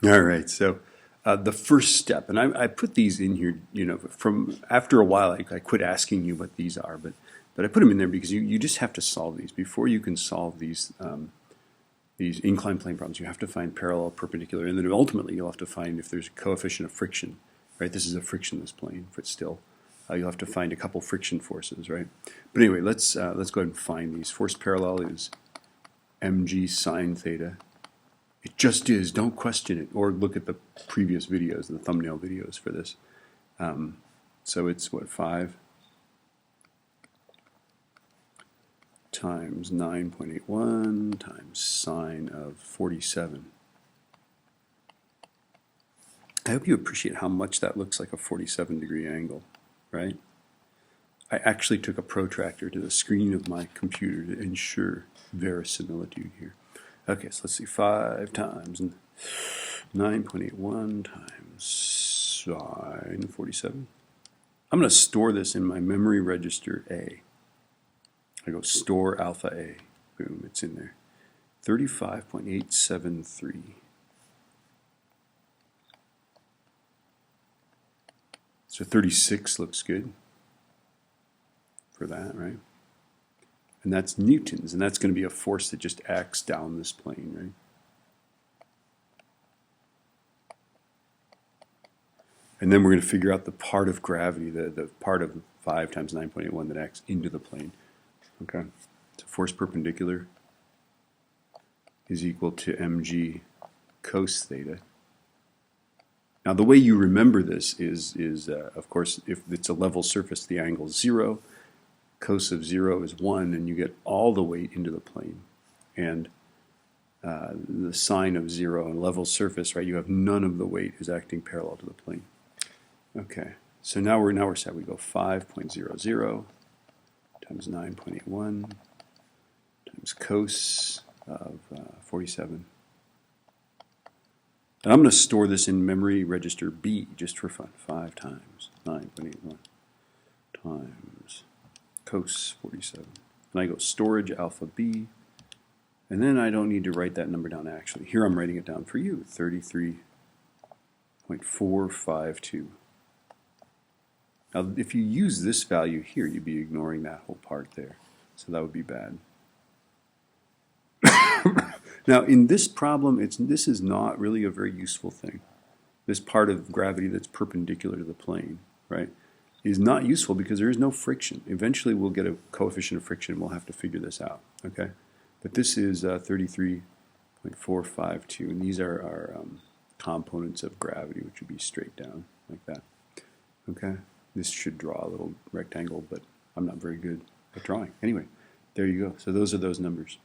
All right, so the first step, and I put these in here, you know, from after a while I quit asking you what these are, but I put them in there because you just have to solve these. Before you can solve these inclined plane problems, you have to find parallel, perpendicular, and then ultimately you'll have to find if there's a coefficient of friction, right? This is a frictionless plane, but still. You'll have to find a couple friction forces, right? But anyway, let's go ahead and find these. Force parallel is mg sine theta. It just is. Don't question it, or look at the previous videos, the thumbnail videos for this. So it's what, 5 times 9.81 times sine of 47. I hope you appreciate how much that looks like a 47-degree angle, right? I actually took a protractor to the screen of my computer to ensure verisimilitude here. Okay, so let's see, 5 times 9.81 times sine 47. I'm going to store this in my memory register A. I go store alpha A. Boom, it's in there. 35.873. So 36 looks good for that, right? And that's newtons, and that's going to be a force that just acts down this plane, right? And then we're going to figure out the part of gravity, the part of 5 times 9.81 that acts into the plane. Okay, so force perpendicular is equal to mg cos theta. Now the way you remember this is of course, if it's a level surface, the angle is 0. Cos of 0 is 1, and you get all the weight into the plane. And the sine of 0 on level surface, right, you have none of the weight is acting parallel to the plane. Okay, so now we're set. We go 5.00 times 9.81 times cos of 47. And I'm going to store this in memory register B just for fun. 5 times 9.81 times cos 47. And I go storage alpha B, and then I don't need to write that number down actually. Here I'm writing it down for you, 33.452. Now if you use this value here, you'd be ignoring that whole part there. So that would be bad. Now in this problem, this is not really a very useful thing. This part of gravity that's perpendicular to the plane, right, is not useful because there is no friction. Eventually we'll get a coefficient of friction and we'll have to figure this out, okay? But this is 33.452, and these are our components of gravity, which would be straight down like that, okay? This should draw a little rectangle, but I'm not very good at drawing. Anyway, there you go. So those are those numbers.